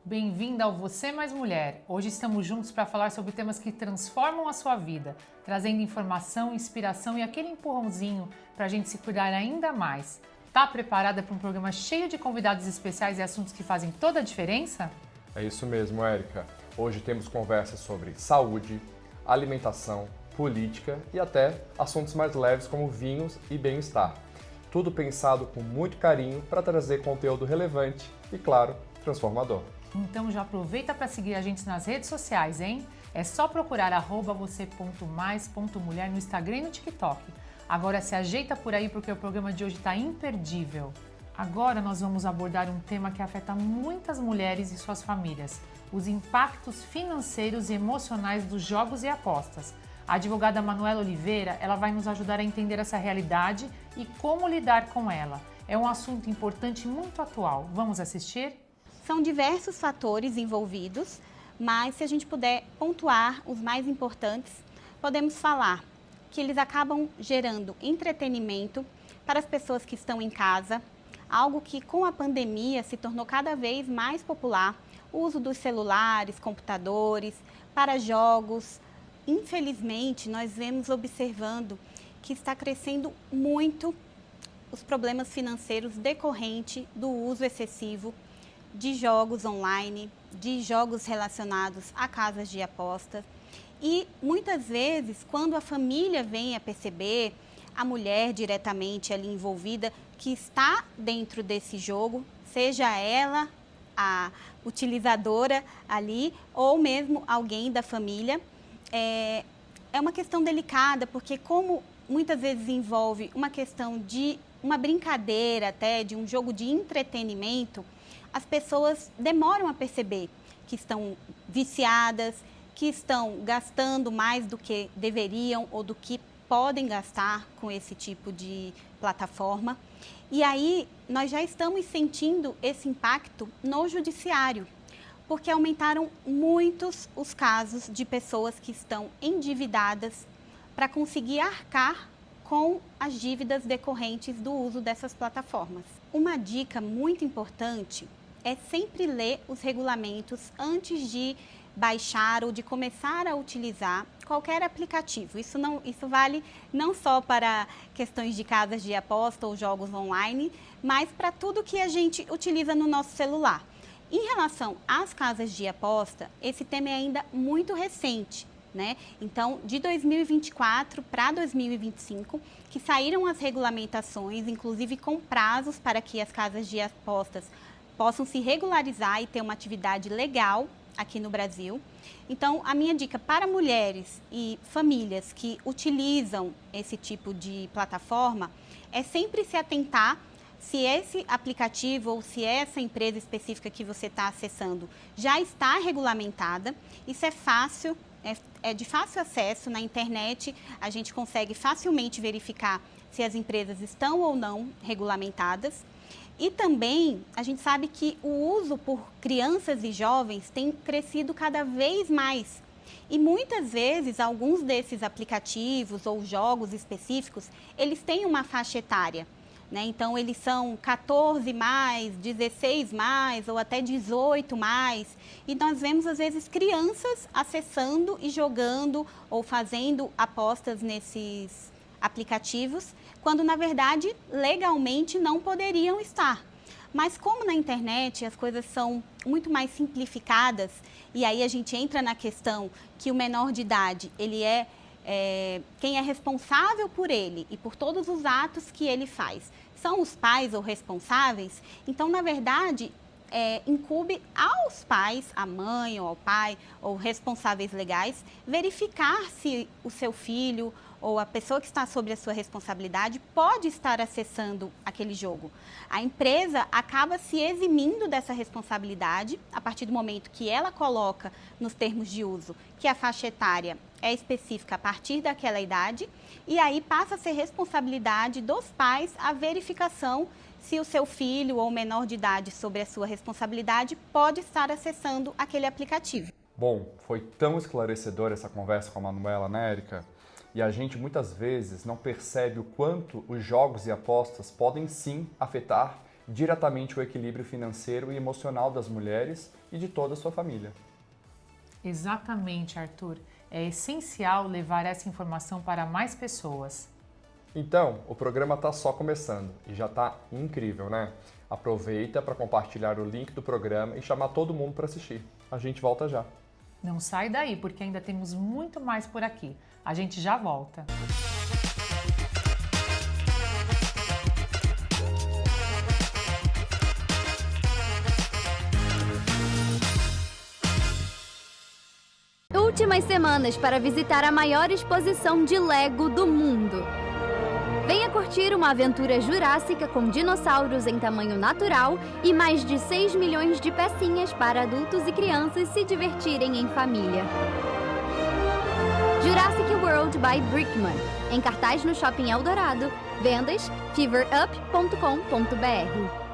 Bem-vinda ao Você Mais Mulher. Hoje estamos juntos para falar sobre temas que transformam a sua vida, trazendo informação, inspiração e aquele empurrãozinho para a gente se cuidar ainda mais. Tá preparada para um programa cheio de convidados especiais e assuntos que fazem toda a diferença? É isso mesmo, Érica. Hoje temos conversas sobre saúde, alimentação, política e até assuntos mais leves como vinhos e bem-estar. Tudo pensado com muito carinho para trazer conteúdo relevante e, claro, transformador. Então já aproveita para seguir a gente nas redes sociais, hein? É só procurar @você.mais.mulher no Instagram e no TikTok. Agora se ajeita por aí porque o programa de hoje está imperdível. Agora nós vamos abordar um tema que afeta muitas mulheres e suas famílias: os impactos financeiros e emocionais dos jogos e apostas. A advogada Manuela Oliveira, ela vai nos ajudar a entender essa realidade e como lidar com ela. É um assunto importante e muito atual. Vamos assistir? São diversos fatores envolvidos, mas se a gente puder pontuar os mais importantes, podemos falar que eles acabam gerando entretenimento para as pessoas que estão em casa, algo que com a pandemia se tornou cada vez mais popular, o uso dos celulares, computadores, para jogos. Infelizmente, nós vemos observando que está crescendo muito os problemas financeiros decorrentes do uso excessivo de jogos online, de jogos relacionados a casas de apostas. E muitas vezes, quando a família vem a perceber, a mulher diretamente ali envolvida, que está dentro desse jogo, seja ela a utilizadora ali, ou mesmo alguém da família, é uma questão delicada, porque como muitas vezes envolve uma questão de uma brincadeira até, de um jogo de entretenimento, as pessoas demoram a perceber que estão viciadas, que estão gastando mais do que deveriam ou do que podem gastar com esse tipo de plataforma. E aí nós já estamos sentindo esse impacto no judiciário, porque aumentaram muitos os casos de pessoas que estão endividadas para conseguir arcar com as dívidas decorrentes do uso dessas plataformas. Uma dica muito importante é sempre ler os regulamentos antes de baixar ou de começar a utilizar qualquer aplicativo. Isso vale não só para questões de casas de aposta ou jogos online, mas para tudo que a gente utiliza no nosso celular. Em relação às casas de aposta, esse tema é ainda muito recente, né? Então, de 2024 para 2025, que saíram as regulamentações, inclusive com prazos para que as casas de apostas possam se regularizar e ter uma atividade legal aqui no Brasil. Então, a minha dica para mulheres e famílias que utilizam esse tipo de plataforma é sempre se atentar se esse aplicativo ou se essa empresa específica que você está acessando já está regulamentada. Isso é fácil, é de fácil acesso na internet, a gente consegue facilmente verificar se as empresas estão ou não regulamentadas. E também a gente sabe que o uso por crianças e jovens tem crescido cada vez mais. E muitas vezes alguns desses aplicativos ou jogos específicos, eles têm uma faixa etária, né? Então eles são 14 mais, 16 mais ou até 18 mais. E nós vemos às vezes crianças acessando e jogando ou fazendo apostas nesses aplicativos, quando na verdade legalmente não poderiam estar. Mas como na internet as coisas são muito mais simplificadas, e aí a gente entra na questão que o menor de idade, ele quem é responsável por ele e por todos os atos que ele faz são os pais ou responsáveis, então na verdade incumbe aos pais, à mãe ou ao pai ou responsáveis legais, verificar se o seu filho ou a pessoa que está sob a sua responsabilidade pode estar acessando aquele jogo. A empresa acaba se eximindo dessa responsabilidade a partir do momento que ela coloca nos termos de uso que a faixa etária é específica a partir daquela idade, e aí passa a ser responsabilidade dos pais a verificação se o seu filho ou menor de idade sob a sua responsabilidade pode estar acessando aquele aplicativo. Bom, foi tão esclarecedora essa conversa com a Manuela, né, Érica? E a gente muitas vezes não percebe o quanto os jogos e apostas podem sim afetar diretamente o equilíbrio financeiro e emocional das mulheres e de toda a sua família. Exatamente, Arthur. É essencial levar essa informação para mais pessoas. Então, o programa está só começando e já está incrível, né? Aproveita para compartilhar o link do programa e chamar todo mundo para assistir. A gente volta já. Não sai daí, porque ainda temos muito mais por aqui. A gente já volta. Últimas semanas para visitar a maior exposição de Lego do mundo. Venha curtir uma aventura jurássica com dinossauros em tamanho natural e mais de 6 milhões de pecinhas para adultos e crianças se divertirem em família. Jurassic World by Brickman, em cartaz no Shopping Eldorado. Vendas feverup.com.br.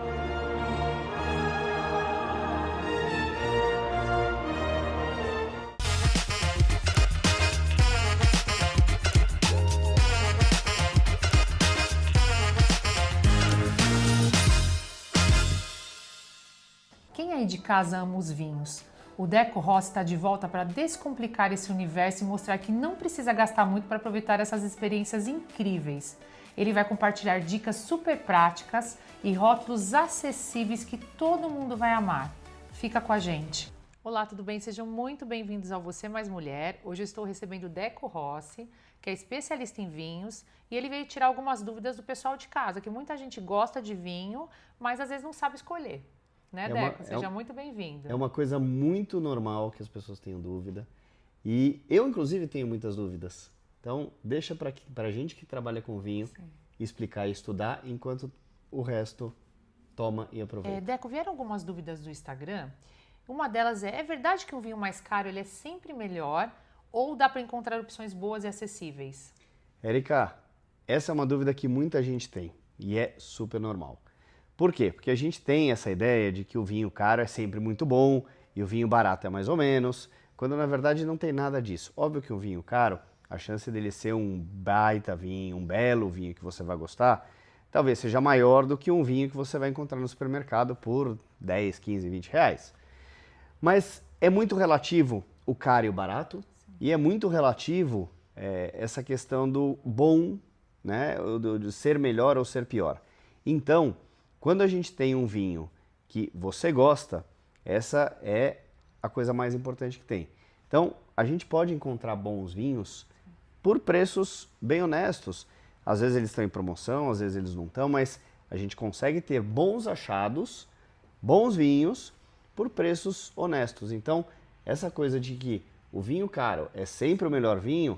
Quem aí de casa ama os vinhos? O Deco Rossi está de volta para descomplicar esse universo e mostrar que não precisa gastar muito para aproveitar essas experiências incríveis. Ele vai compartilhar dicas super práticas e rótulos acessíveis que todo mundo vai amar. Fica com a gente! Olá, tudo bem? Sejam muito bem-vindos ao Você Mais Mulher. Hoje eu estou recebendo o Deco Rossi, que é especialista em vinhos, e ele veio tirar algumas dúvidas do pessoal de casa, que muita gente gosta de vinho, mas às vezes não sabe escolher. Né, Deco? Seja muito bem-vindo. É uma coisa muito normal que as pessoas tenham dúvida. E eu, inclusive, tenho muitas dúvidas. Então, deixa para a gente que trabalha com vinho explicar e estudar, enquanto o resto toma e aproveita. Deco, vieram algumas dúvidas do Instagram. Uma delas é verdade que um vinho mais caro ele é sempre melhor ou dá para encontrar opções boas e acessíveis? Érica, essa é uma dúvida que muita gente tem e é super normal. Por quê? Porque a gente tem essa ideia de que o vinho caro é sempre muito bom e o vinho barato é mais ou menos, quando na verdade não tem nada disso. Óbvio que um vinho caro, a chance dele ser um baita vinho, um belo vinho que você vai gostar, talvez seja maior do que um vinho que você vai encontrar no supermercado por 10, 15, 20 reais. Mas é muito relativo o caro e o barato, e é muito relativo essa questão do bom, né, de ser melhor ou ser pior. Então, quando a gente tem um vinho que você gosta, essa é a coisa mais importante que tem. Então, a gente pode encontrar bons vinhos por preços bem honestos. Às vezes eles estão em promoção, às vezes eles não estão, mas a gente consegue ter bons achados, bons vinhos, por preços honestos. Então, essa coisa de que o vinho caro é sempre o melhor vinho,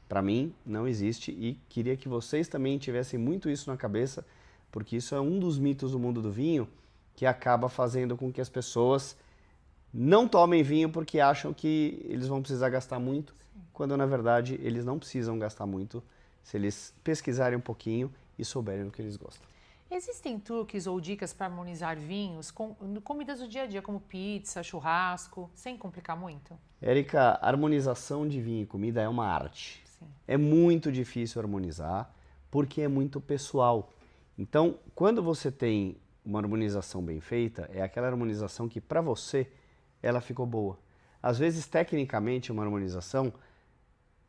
para mim, não existe e queria que vocês também tivessem muito isso na cabeça, porque isso é um dos mitos do mundo do vinho que acaba fazendo com que as pessoas não tomem vinho porque acham que eles vão precisar gastar muito, quando na verdade eles não precisam gastar muito se eles pesquisarem um pouquinho e souberem o que eles gostam. Existem truques ou dicas para harmonizar vinhos com comidas do dia a dia, como pizza, churrasco, sem complicar muito? Érica, harmonização de vinho e comida é uma arte. Sim. É muito difícil harmonizar porque é muito pessoal. Então, quando você tem uma harmonização bem feita, é aquela harmonização que para você ela ficou boa. Às vezes, tecnicamente, uma harmonização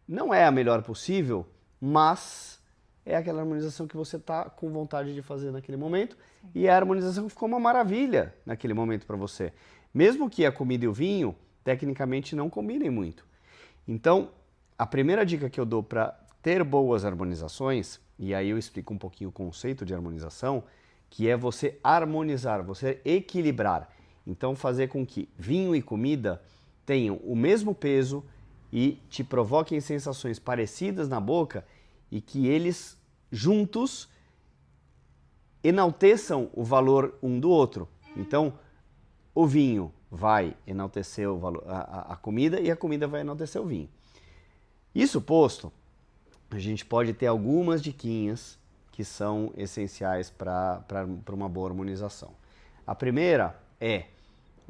não é a melhor possível, mas é aquela harmonização que você está com vontade de fazer naquele momento. Sim. E é a harmonização que ficou uma maravilha naquele momento para você. Mesmo que a comida e o vinho, tecnicamente, não combinem muito. Então, a primeira dica que eu dou para ter boas harmonizações, e aí eu explico um pouquinho o conceito de harmonização, que é você harmonizar, você equilibrar. Então, fazer com que vinho e comida tenham o mesmo peso e te provoquem sensações parecidas na boca e que eles juntos enalteçam o valor um do outro. Então, o vinho vai enaltecer o valor, a comida e a comida vai enaltecer o vinho. Isso posto, a gente pode ter algumas diquinhas que são essenciais para uma boa harmonização. A primeira é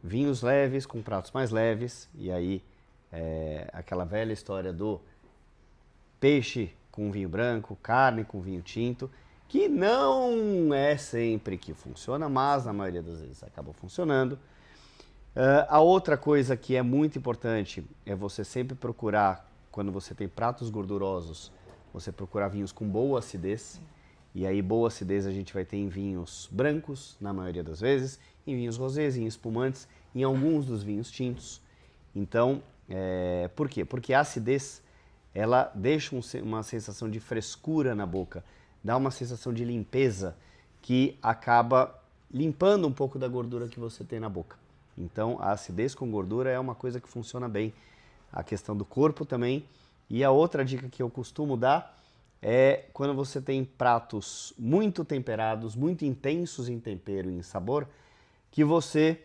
vinhos leves com pratos mais leves, e aí aquela velha história do peixe com vinho branco, carne com vinho tinto. que não é sempre que funciona, mas na maioria das vezes acaba funcionando. A outra coisa que é muito importante é você sempre procurar, quando você tem pratos gordurosos, você procurar vinhos com boa acidez. E aí boa acidez a gente vai ter em vinhos brancos, na maioria das vezes, em vinhos rosés, em espumantes, em alguns dos vinhos tintos. Então, por quê? Porque a acidez, ela deixa uma sensação de frescura na boca, dá uma sensação de limpeza que acaba limpando um pouco da gordura que você tem na boca. Então, a acidez com gordura é uma coisa que funciona bem. A questão do corpo também. E a outra dica que eu costumo dar é quando você tem pratos muito temperados, muito intensos em tempero e em sabor, que você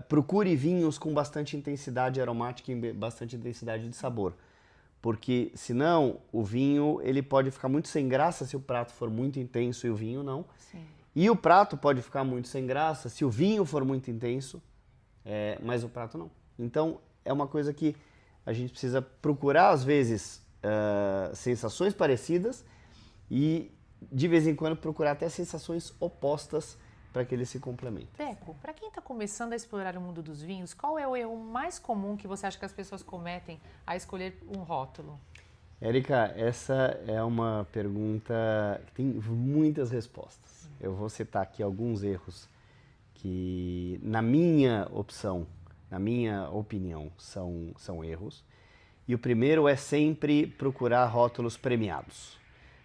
procure vinhos com bastante intensidade aromática e bastante intensidade de sabor. Porque senão o vinho ele pode ficar muito sem graça se o prato for muito intenso e o vinho não. Sim. E o prato pode ficar muito sem graça se o vinho for muito intenso, mas o prato não. Então é uma coisa que a gente precisa procurar às vezes sensações parecidas e de vez em quando procurar até sensações opostas para que eles se complementem. Teco, para quem está começando a explorar o mundo dos vinhos, qual é o erro mais comum que você acha que as pessoas cometem a escolher um rótulo? Érica, essa é uma pergunta que tem muitas respostas. Eu vou citar aqui alguns erros que, na minha opinião, são erros. E o primeiro é sempre procurar rótulos premiados.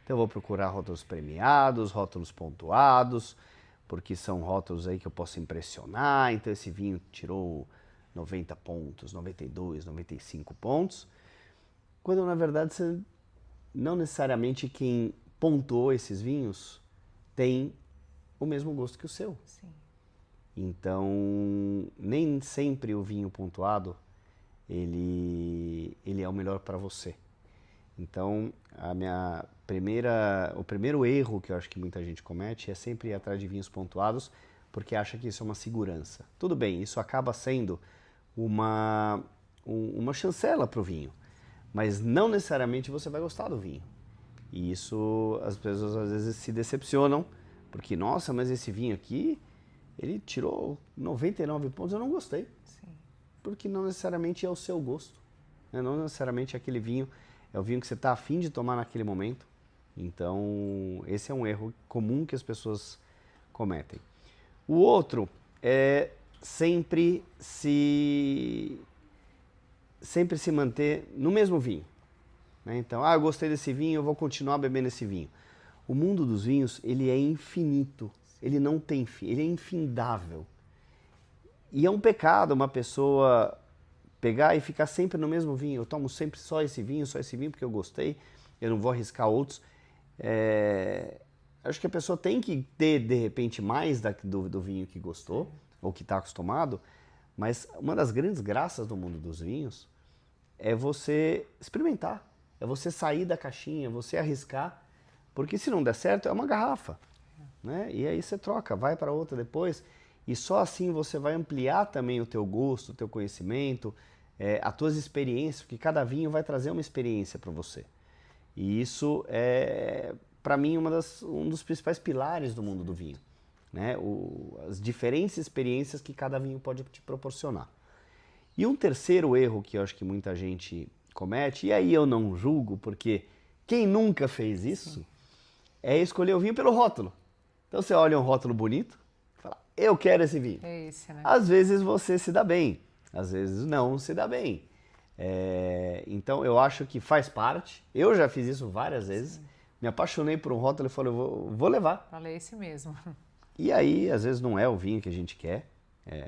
Então eu vou procurar rótulos premiados, rótulos pontuados, porque são rótulos aí que eu posso impressionar. Então esse vinho tirou 90 pontos, 92, 95 pontos. Quando na verdade não necessariamente quem pontuou esses vinhos tem o mesmo gosto que o seu. Sim. Então nem sempre o vinho pontuado ele é o melhor para você. Então o primeiro erro que eu acho que muita gente comete é sempre ir atrás de vinhos pontuados porque acha que isso é uma segurança. Tudo bem, isso acaba sendo uma chancela para o vinho, mas não necessariamente você vai gostar do vinho. E isso as pessoas às vezes se decepcionam, porque nossa, mas esse vinho aqui, ele tirou 99 pontos, eu não gostei. Sim. Porque não necessariamente é o seu gosto, né? Não necessariamente aquele vinho é o vinho que você está afim de tomar naquele momento. Então, esse é um erro comum que as pessoas cometem. O outro é sempre se manter no mesmo vinho, né? Então, eu gostei desse vinho, eu vou continuar bebendo esse vinho. O mundo dos vinhos, ele é infinito, ele não tem fim, ele é infindável. E é um pecado uma pessoa pegar e ficar sempre no mesmo vinho. Eu tomo sempre só esse vinho porque eu gostei, eu não vou arriscar outros. Acho que a pessoa tem que ter, de repente, mais do vinho que gostou, ou que está acostumado, mas uma das grandes graças do mundo dos vinhos é você experimentar, é você sair da caixinha, é você arriscar, porque se não der certo é uma garrafa, né? E aí você troca, vai para outra depois, e só assim você vai ampliar também o teu gosto, o teu conhecimento, as tuas experiências, porque cada vinho vai trazer uma experiência para você. E isso é, para mim, um dos principais pilares do mundo do vinho, né? As diferentes experiências que cada vinho pode te proporcionar. E um terceiro erro que eu acho que muita gente comete, e aí eu não julgo, porque quem nunca fez isso, é escolher o vinho pelo rótulo. Então você olha um rótulo bonito, fala, eu quero esse vinho. É esse, né? Às vezes você se dá bem, às vezes não se dá bem. Então eu acho que faz parte, eu já fiz isso várias vezes, me apaixonei por um rótulo e falei, vou levar. Falei esse mesmo. E aí, às vezes não é o vinho que a gente quer,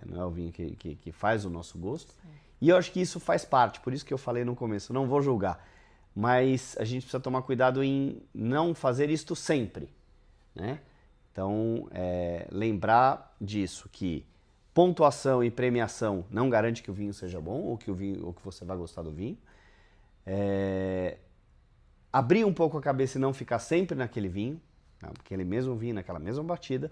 não é o vinho que faz o nosso gosto. Sim. E eu acho que isso faz parte, por isso que eu falei no começo, não vou julgar. Mas a gente precisa tomar cuidado em não fazer isto sempre, né? Então, lembrar disso, que pontuação e premiação não garante que o vinho seja bom ou que você vai gostar do vinho. Abrir um pouco a cabeça e não ficar sempre naquele vinho, aquele mesmo vinho, naquela mesma batida.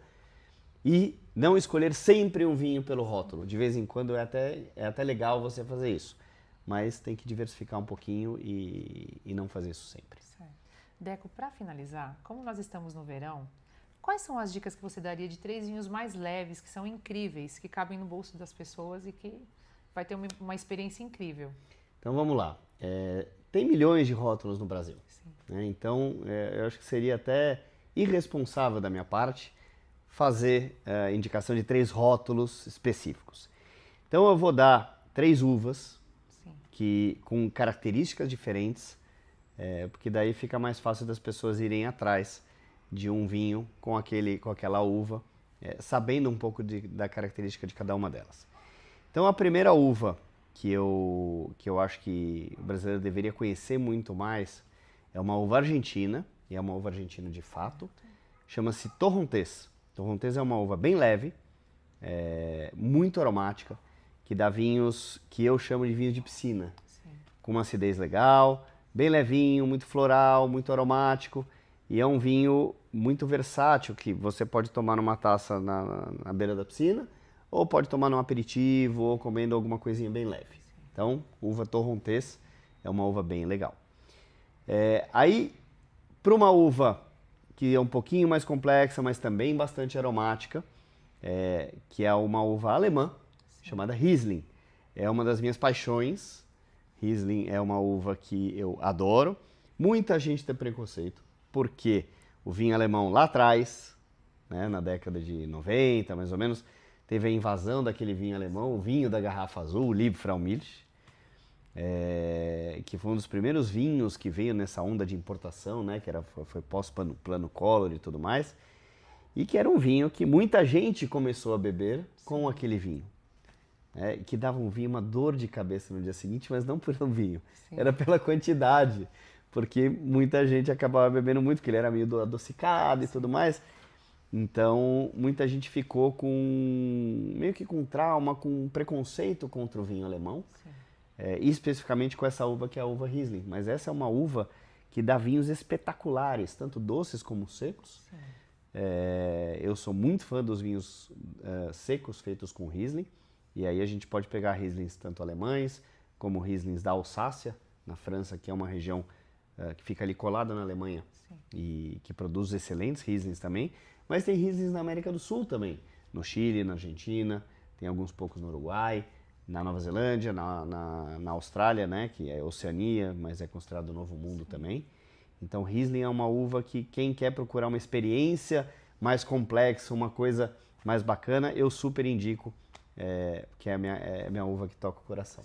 E não escolher sempre um vinho pelo rótulo. De vez em quando é até legal você fazer isso. Mas tem que diversificar um pouquinho e não fazer isso sempre. Certo. Deco, para finalizar, como nós estamos no verão, quais são as dicas que você daria de 3 vinhos mais leves, que são incríveis, que cabem no bolso das pessoas e que vai ter uma experiência incrível? Então vamos lá. Tem milhões de rótulos no Brasil. Né? Então eu acho que seria até irresponsável da minha parte fazer indicação de 3 rótulos específicos. Então eu vou dar 3 uvas com características diferentes, porque daí fica mais fácil das pessoas irem atrás de um vinho com aquela uva, sabendo um pouco da característica de cada uma delas. Então a primeira uva que eu acho que o brasileiro deveria conhecer muito mais é uma uva argentina, e é uma uva argentina de fato, chama-se Torrontés. Torrontés é uma uva bem leve, muito aromática, que dá vinhos que eu chamo de vinho de piscina, com uma acidez legal, bem levinho, muito floral, muito aromático, e é um vinho muito versátil, que você pode tomar numa taça na beira da piscina, ou pode tomar num aperitivo, ou comendo alguma coisinha bem leve. Então, uva Torrontés é uma uva bem legal. Aí, para uma uva que é um pouquinho mais complexa, mas também bastante aromática, que é uma uva alemã, chamada Riesling. É uma das minhas paixões. Riesling é uma uva que eu adoro. Muita gente tem preconceito, porque o vinho alemão lá atrás, né, na década de 90, mais ou menos, teve a invasão daquele vinho alemão, o vinho da garrafa azul, o Liebfraumilch, que foi um dos primeiros vinhos que veio nessa onda de importação, né, que foi pós-plano Collor e tudo mais, e que era um vinho que muita gente começou a beber com aquele vinho, que dava um vinho, uma dor de cabeça no dia seguinte, mas não pelo vinho, era pela quantidade, porque muita gente acabava bebendo muito, porque ele era meio adocicado e tudo mais. Então, muita gente ficou meio que com trauma, com preconceito contra o vinho alemão, especificamente com essa uva que é a uva Riesling. Mas essa é uma uva que dá vinhos espetaculares, tanto doces como secos. Eu sou muito fã dos vinhos secos feitos com Riesling, e aí a gente pode pegar Rieslings tanto alemães, como Rieslings da Alsácia, na França, que é uma região que fica ali colada na Alemanha, e que produz excelentes Rieslings também. Mas tem Rieslings na América do Sul também, no Chile, na Argentina, tem alguns poucos no Uruguai, na Nova Zelândia, na Austrália, né, que é Oceania, mas é considerado Novo Mundo também. Então Riesling é uma uva que quem quer procurar uma experiência mais complexa, uma coisa mais bacana, eu super indico, que é a minha uva que toca o coração.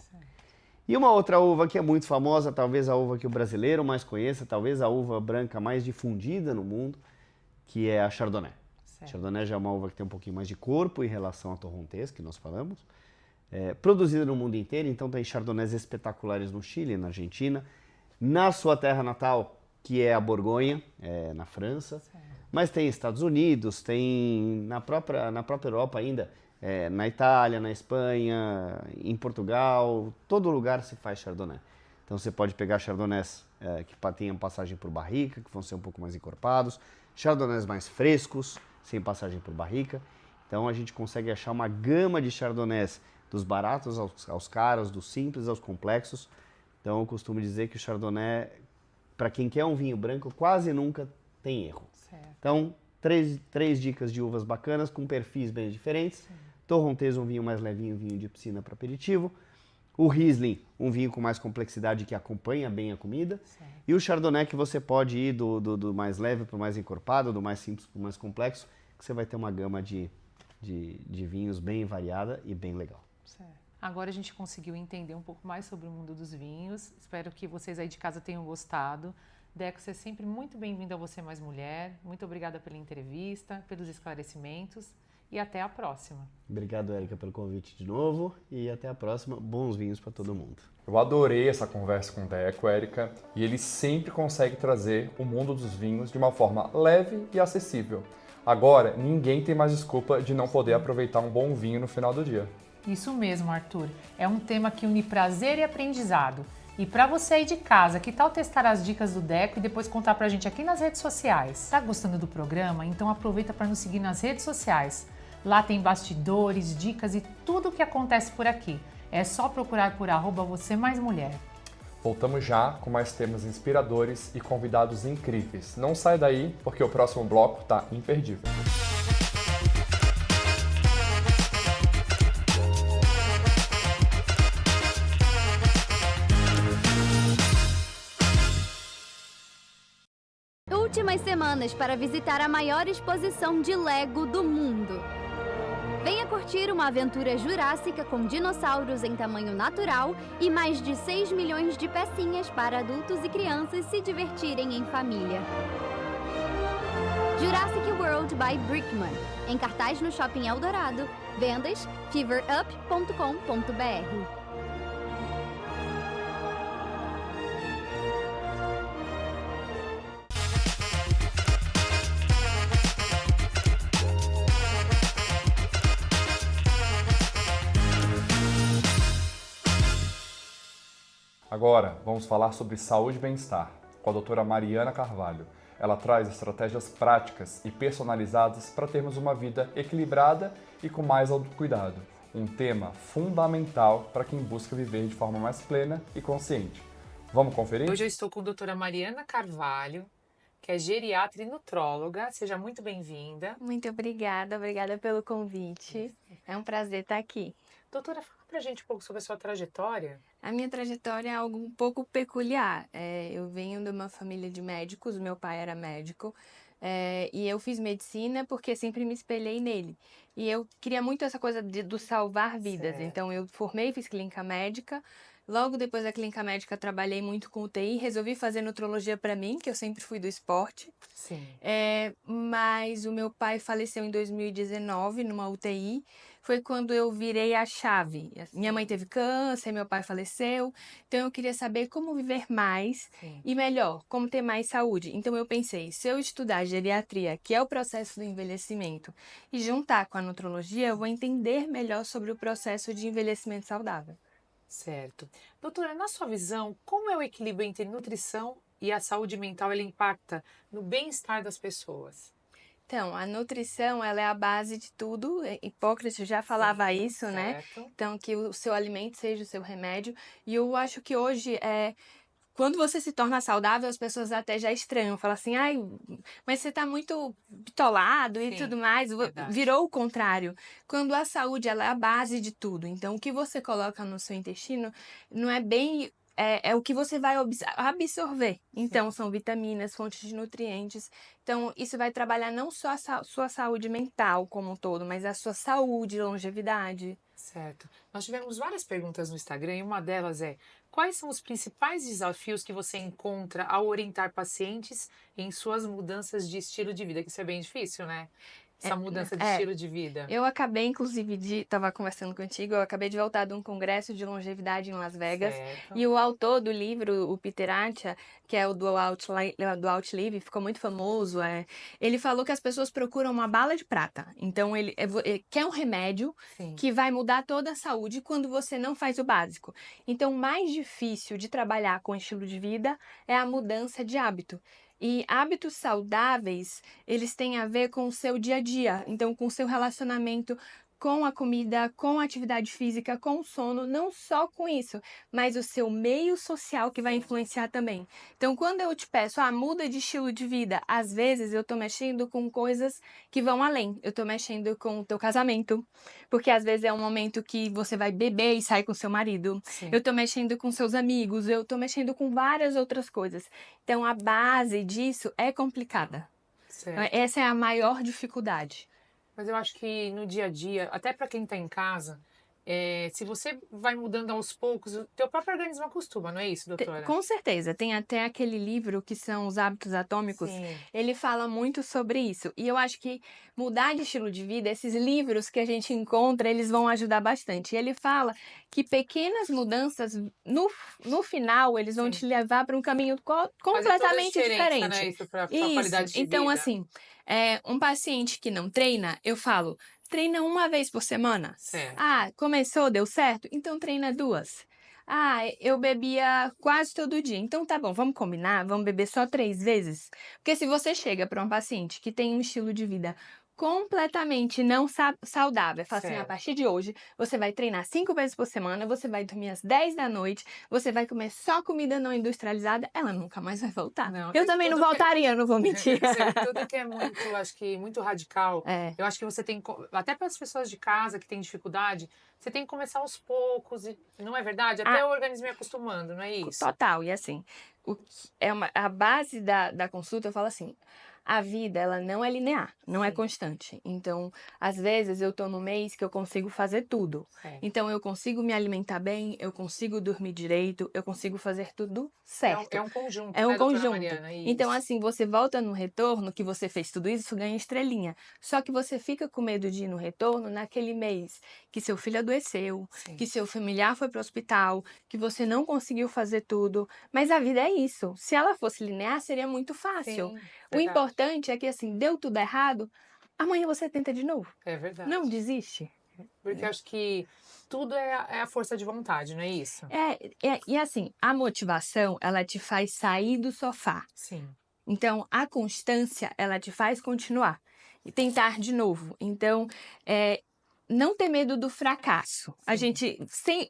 E uma outra uva que é muito famosa, talvez a uva que o brasileiro mais conheça, talvez a uva branca mais difundida no mundo, que é a Chardonnay. Chardonnay já é uma uva que tem um pouquinho mais de corpo em relação à Torrontés, que nós falamos. Produzida no mundo inteiro, então tem Chardonnays espetaculares no Chile, na Argentina, na sua terra natal, que é a Borgonha, na França, mas tem Estados Unidos, tem na própria Europa ainda, na Itália, na Espanha, em Portugal, todo lugar se faz Chardonnay. Então você pode pegar Chardonnays que tenham passagem por barrica, que vão ser um pouco mais encorpados, Chardonnays mais frescos, sem passagem por barrica. Então a gente consegue achar uma gama de Chardonnays, dos baratos aos caros, dos simples aos complexos. Então eu costumo dizer que o Chardonnay, para quem quer um vinho branco, quase nunca tem erro. Então, três dicas de uvas bacanas, com perfis bem diferentes. Torrontés, um vinho mais levinho, vinho de piscina para aperitivo. O Riesling, um vinho com mais complexidade que acompanha bem a comida. E o Chardonnay, que você pode ir do mais leve para o mais encorpado, do mais simples para o mais complexo, que você vai ter uma gama de vinhos bem variada e bem legal. Agora a gente conseguiu entender um pouco mais sobre o mundo dos vinhos. Espero que vocês aí de casa tenham gostado. Deco, você é sempre muito bem-vindo a Você Mais Mulher. Muito obrigada pela entrevista, pelos esclarecimentos e até a próxima. Obrigado, Érica, pelo convite de novo e até a próxima. Bons vinhos para todo mundo. Eu adorei essa conversa com o Deco, Érica, e ele sempre consegue trazer o mundo dos vinhos de uma forma leve e acessível. Agora, ninguém tem mais desculpa de não poder aproveitar um bom vinho no final do dia. Isso mesmo, Arthur. É um tema que une prazer e aprendizado. E para você aí de casa, que tal testar as dicas do Deco e depois contar pra gente aqui nas redes sociais? Tá gostando do programa? Então aproveita para nos seguir nas redes sociais. Lá tem bastidores, dicas e tudo o que acontece por aqui. É só procurar por @VocêMaisMulher. Voltamos já com mais temas inspiradores e convidados incríveis. Não sai daí, porque o próximo bloco tá imperdível. Últimas semanas para visitar a maior exposição de Lego do mundo. Venha curtir uma aventura jurássica com dinossauros em tamanho natural e mais de 6 milhões de pecinhas para adultos e crianças se divertirem em família. Jurassic World by Brickman, em cartaz no Shopping Eldorado. Vendas feverup.com.br. Agora, vamos falar sobre saúde e bem-estar, com a doutora Mariana Carvalho. Ela traz estratégias práticas e personalizadas para termos uma vida equilibrada e com mais autocuidado. Um tema fundamental para quem busca viver de forma mais plena e consciente. Vamos conferir? Hoje eu estou com a doutora Mariana Carvalho, que é geriatra e nutróloga. Seja muito bem-vinda. Muito obrigada pelo convite. É um prazer estar aqui. Doutora, fala pra gente um pouco sobre a sua trajetória. A minha trajetória é algo um pouco peculiar. Eu venho de uma família de médicos, meu pai era médico, e eu fiz medicina porque sempre me espelhei nele. E eu queria muito essa coisa do salvar vidas. Certo. Então eu formei, fiz clínica médica. Logo depois da clínica médica, trabalhei muito com UTI, resolvi fazer nutrologia para mim, que eu sempre fui do esporte. Sim. Mas o meu pai faleceu em 2019 numa UTI. Foi quando eu virei a chave. Minha mãe teve câncer, meu pai faleceu. Então eu queria saber como viver mais Sim. e melhor, como ter mais saúde. Então eu pensei, se eu estudar geriatria, que é o processo do envelhecimento, e juntar com a nutrologia, eu vou entender melhor sobre o processo de envelhecimento saudável. Certo. Doutora, na sua visão, como é o equilíbrio entre nutrição e a saúde mental, ela impacta no bem-estar das pessoas? Então, a nutrição, ela é a base de tudo. Hipócrates já falava isso, né? Certo. Então, que o seu alimento seja o seu remédio. E eu acho que hoje, quando você se torna saudável, as pessoas até já estranham. Falam assim, ai, mas você tá muito bitolado e Sim, tudo mais. verdade. Virou o contrário. Quando a saúde, ela é a base de tudo. Então, o que você coloca no seu intestino não é bem... É o que você vai absorver. Então, são vitaminas, fontes de nutrientes. Então, isso vai trabalhar não só a sua saúde mental como um todo, mas a sua saúde, longevidade. Certo. Nós tivemos várias perguntas no Instagram e uma delas é: quais são os principais desafios que você encontra ao orientar pacientes em suas mudanças de estilo de vida? Que isso é bem difícil, né? Essa mudança de estilo de vida. Eu acabei, inclusive, estava conversando contigo, eu acabei de voltar de um congresso de longevidade em Las Vegas. Certo. E o autor do livro, o Peter Attia, que é o do Outlive, ficou muito famoso. Ele falou que as pessoas procuram uma bala de prata. Então, ele quer um remédio Sim. que vai mudar toda a saúde quando você não faz o básico. Então, o mais difícil de trabalhar com estilo de vida é a mudança de hábito. E hábitos saudáveis, eles têm a ver com o seu dia a dia, então com o seu relacionamento com a comida, com a atividade física, com o sono, não só com isso, mas o seu meio social que vai influenciar também. Então, quando eu te peço, muda de estilo de vida, às vezes eu tô mexendo com coisas que vão além. Eu tô mexendo com o teu casamento, porque às vezes é um momento que você vai beber e sair com seu marido. Sim. Eu tô mexendo com seus amigos, eu tô mexendo com várias outras coisas. Então, a base disso é complicada. Certo. Essa é a maior dificuldade. Mas eu acho que no dia a dia, até para quem está em casa, se você vai mudando aos poucos, o teu próprio organismo acostuma, não é isso, doutora? Com certeza. Tem até aquele livro que são Os Hábitos Atômicos. Sim. Ele fala muito sobre isso. E eu acho que mudar de estilo de vida, esses livros que a gente encontra, eles vão ajudar bastante. E ele fala que pequenas mudanças, no final, eles vão te levar para um caminho completamente diferente. Né? Isso para a qualidade de Então, vida. assim, um paciente que não treina, eu falo, treina uma vez por semana. Certo. Começou, deu certo? Então treina 2. Eu bebia quase todo dia. Então tá bom, vamos combinar? Vamos beber só 3 vezes? Porque se você chega para um paciente que tem um estilo de vida completamente não saudável. Fala assim, a Certo. partir de hoje, você vai treinar 5 vezes por semana, você vai dormir às 10 da noite, você vai comer só comida não industrializada, ela nunca mais vai voltar. Não, Eu é também não tudo que- voltaria, não vou mentir. Tudo que é muito, acho que muito radical. É. Eu acho que você tem, até para as pessoas de casa que têm dificuldade, você tem que começar aos poucos, não é verdade? Até o organismo ir acostumando, não é isso? Total, e assim, a base da consulta, eu falo assim, a vida, ela não é linear, não é Sim. constante. Então, às vezes, eu tô no mês que eu consigo fazer tudo. Certo. Então, eu consigo me alimentar bem, eu consigo dormir direito, eu consigo fazer tudo certo. É um conjunto, É um né, doutora conjunto. Mariana? Então, Isso. assim, você volta no retorno, que você fez tudo isso, ganha estrelinha. Só que você fica com medo de ir no retorno naquele mês que seu filho adoeceu, Sim. que seu familiar foi para o hospital, que você não conseguiu fazer tudo. Mas a vida é isso. Se ela fosse linear, seria muito fácil. Sim, O verdade. importante é que, assim, deu tudo errado, amanhã você tenta de novo. É verdade. Não desiste. Porque eu acho que tudo é a força de vontade, não é isso? E assim, a motivação, ela te faz sair do sofá. Sim. Então, a constância, ela te faz continuar e tentar de novo. Então, não ter medo do fracasso. A gente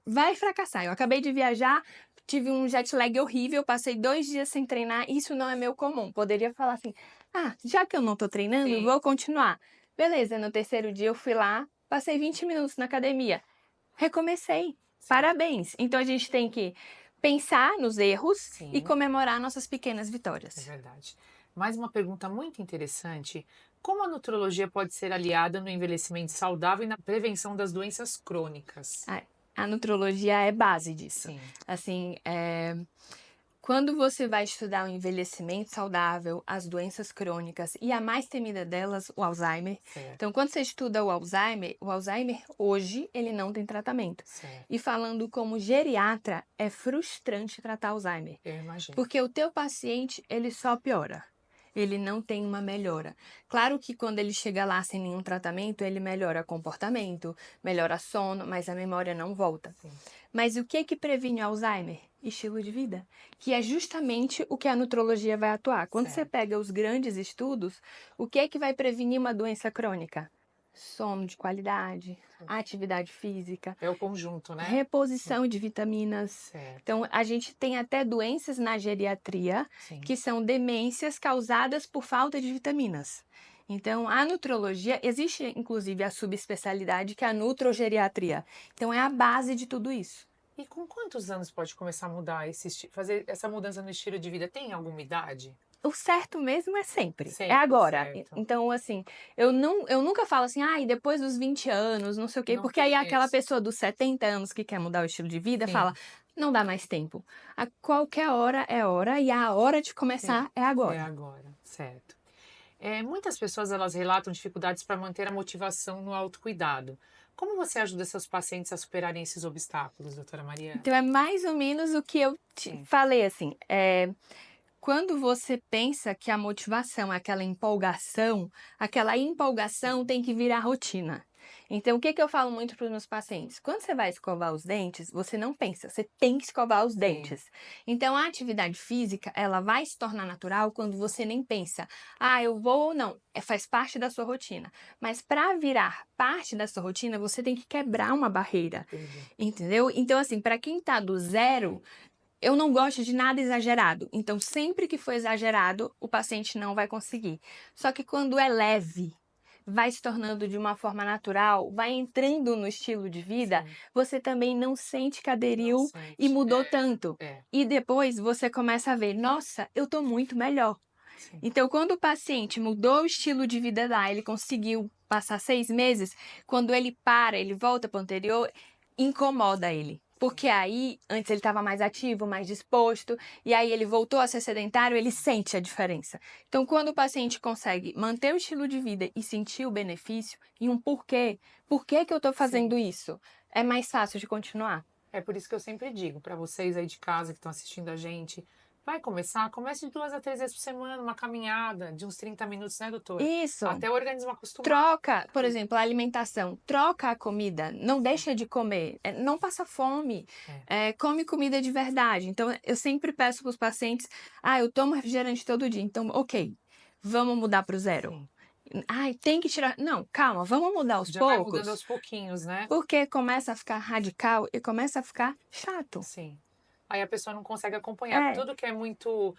vai fracassar. Eu acabei de viajar, tive um jet lag horrível, passei 2 dias sem treinar. Isso não é meu comum. Poderia falar assim, já que eu não tô treinando, Sim. vou continuar. Beleza, no 3º dia eu fui lá, passei 20 minutos na academia. Recomecei. Parabéns. Então, a gente tem que pensar nos erros Sim. e comemorar nossas pequenas É vitórias. verdade. Mais uma pergunta muito interessante. Como a nutrologia pode ser aliada no envelhecimento saudável e na prevenção das doenças crônicas? A nutrologia é base disso. Sim. Assim, quando você vai estudar o envelhecimento saudável, as doenças crônicas e a mais temida delas, o Alzheimer. Certo. Então, quando você estuda o Alzheimer hoje, ele não tem tratamento. Certo. E falando como geriatra, é frustrante tratar Alzheimer. Eu imagino. Porque o teu paciente, ele só piora. Ele não tem uma melhora. Claro que quando ele chega lá sem nenhum tratamento, ele melhora comportamento, melhora sono, mas a memória não volta. Sim. Mas o que previne o Alzheimer? Estilo de vida, que é justamente o que a nutrologia vai atuar. Quando você Certo. pega os grandes estudos, o que vai prevenir uma doença crônica? Sono de qualidade, atividade física, É o conjunto, né? reposição de vitaminas. Certo. Então, a gente tem até doenças na geriatria, Sim. que são demências causadas por falta de vitaminas. Então, a nutrologia, existe inclusive a subespecialidade que é a nutrogeriatria. Então, é a base de tudo isso. E com quantos anos pode começar a mudar fazer essa mudança no estilo de vida? Tem alguma idade? O certo mesmo é sempre. Sempre, É agora. certo. Então, assim, eu nunca falo assim, depois dos 20 anos, não sei o quê, Não porque aí tem aquela isso. pessoa dos 70 anos que quer mudar o estilo de vida Sim. fala, não dá mais tempo. A qualquer hora é hora e a hora de começar é agora. É agora, certo. Muitas pessoas elas relatam dificuldades para manter a motivação no autocuidado. Como você ajuda seus pacientes a superarem esses obstáculos, doutora Mariana? Então, é mais ou menos o que eu te Sim. falei, assim, quando você pensa que a motivação é aquela empolgação tem que virar rotina. Então, o que eu falo muito para os meus pacientes? Quando você vai escovar os dentes, você não pensa, você tem que escovar os dentes. Então, a atividade física, ela vai se tornar natural quando você nem pensa, eu vou ou não, faz parte da sua rotina. Mas para virar parte da sua rotina, você tem que quebrar uma barreira, entendeu? Então, assim, para quem está do zero, eu não gosto de nada exagerado. Então, sempre que for exagerado, o paciente não vai conseguir. Só que quando é leve, vai se tornando de uma forma natural, vai entrando no estilo de vida, você também não sente que aderiu e mudou tanto. E depois você começa a ver, nossa, eu tô muito melhor. Sim. Então, quando o paciente mudou o estilo de vida lá, ele conseguiu passar 6 meses, quando ele ele volta para o anterior, incomoda ele. Porque aí, antes ele estava mais ativo, mais disposto, e aí ele voltou a ser sedentário, ele sente a diferença. Então, quando o paciente consegue manter o estilo de vida e sentir o benefício, e um porquê, por que eu estou fazendo isso? É mais fácil de continuar. É por isso que eu sempre digo para vocês aí de casa que estão assistindo a gente, comece de 2 a 3 vezes por semana, uma caminhada de uns 30 minutos, né, doutora? Isso. Até o organismo acostumar. Troca, por exemplo, a alimentação. Troca a comida. Não deixa de comer. Não passa fome. Come comida de verdade. Então, eu sempre peço para os pacientes, eu tomo refrigerante todo dia. Então, ok, vamos mudar para o 0. Sim. Ai, tem que tirar. Não, calma, vamos mudar aos Já vai poucos. mudando aos pouquinhos, né? Porque começa a ficar radical e começa a ficar chato. Sim. Aí a pessoa não consegue acompanhar. É. Tudo que é muito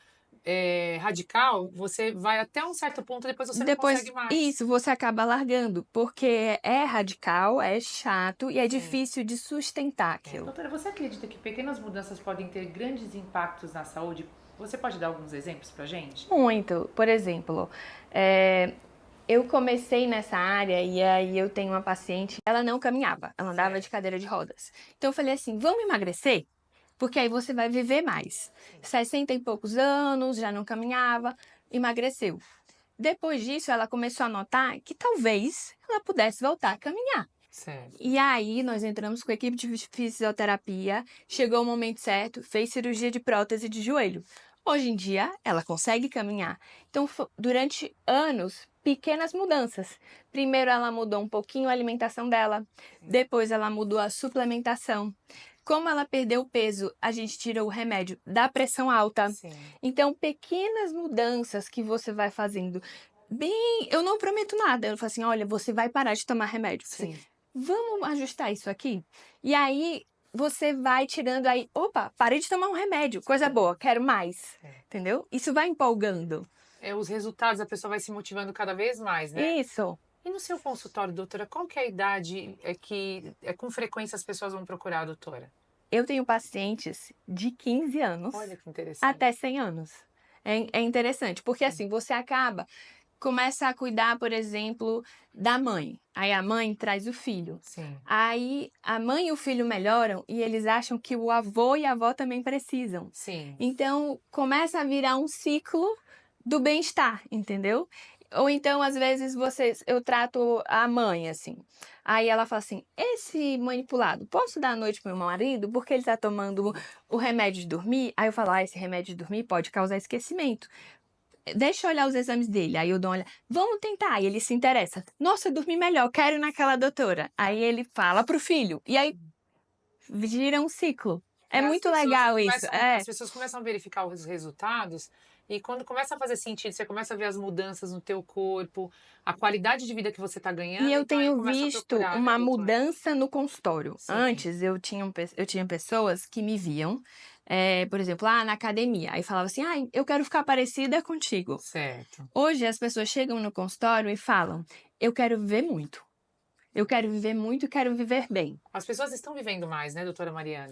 radical, você vai até um certo ponto, depois você não Depois, consegue mais. isso, você acaba largando, porque é radical, é chato e é difícil de sustentar aquilo. Doutora, você acredita que pequenas mudanças podem ter grandes impactos na saúde? Você pode dar alguns exemplos pra gente? Muito. Por exemplo, eu comecei nessa área e aí eu tenho uma paciente, ela não caminhava, ela andava de cadeira de rodas. Então eu falei assim, vamos emagrecer? Porque aí você vai viver mais. 60 e poucos anos, já não caminhava, emagreceu. Depois disso, ela começou a notar que talvez ela pudesse voltar a caminhar. Certo. E aí, nós entramos com a equipe de fisioterapia, chegou o momento certo, fez cirurgia de prótese de joelho. Hoje em dia, ela consegue caminhar. Então, durante anos, pequenas mudanças. Primeiro, ela mudou um pouquinho a alimentação dela, depois ela mudou a suplementação. Como ela perdeu o peso, a gente tira o remédio da pressão alta. Sim. Então, pequenas mudanças que você vai fazendo. Bem, eu não prometo nada. Eu falo assim, olha, você vai parar de tomar remédio. Sim. Vamos ajustar isso aqui? E aí, você vai tirando aí, opa, parei de tomar um remédio, coisa boa, quero mais. Entendeu? Isso vai empolgando. Os resultados, a pessoa vai se motivando cada vez mais, né? Isso. E no seu consultório, doutora, qual que é a idade que com frequência as pessoas vão procurar a doutora? Eu tenho pacientes de 15 anos Olha que interessante. até 100 anos. É interessante, porque assim, você começa a cuidar, por exemplo, da mãe. Aí a mãe traz o filho. Sim. Aí a mãe e o filho melhoram e eles acham que o avô e a avó também precisam. Sim. Então, começa a virar um ciclo do bem-estar, entendeu? Ou então, às vezes, eu trato a mãe, assim. Aí ela fala assim, esse manipulado, posso dar à noite pro meu marido? Porque ele tá tomando o remédio de dormir? Aí eu falo, esse remédio de dormir pode causar esquecimento. Deixa eu olhar os exames dele. Aí eu dou uma olhada, vamos tentar. Aí ele se interessa. Nossa, eu dormi melhor, quero ir naquela doutora. Aí ele fala pro filho. E aí gira um ciclo. É muito legal isso. As pessoas começam a verificar os resultados e quando começa a fazer sentido, você começa a ver as mudanças no teu corpo, a qualidade de vida que você está ganhando. E eu então tenho visto uma mudança no consultório. Sim. Antes eu tinha pessoas que me viam, por exemplo, na academia. Aí falava assim, eu quero ficar parecida contigo. Certo. Hoje as pessoas chegam no consultório e falam, eu quero viver muito. Eu quero viver muito e quero viver bem. As pessoas estão vivendo mais, né, doutora Mariana?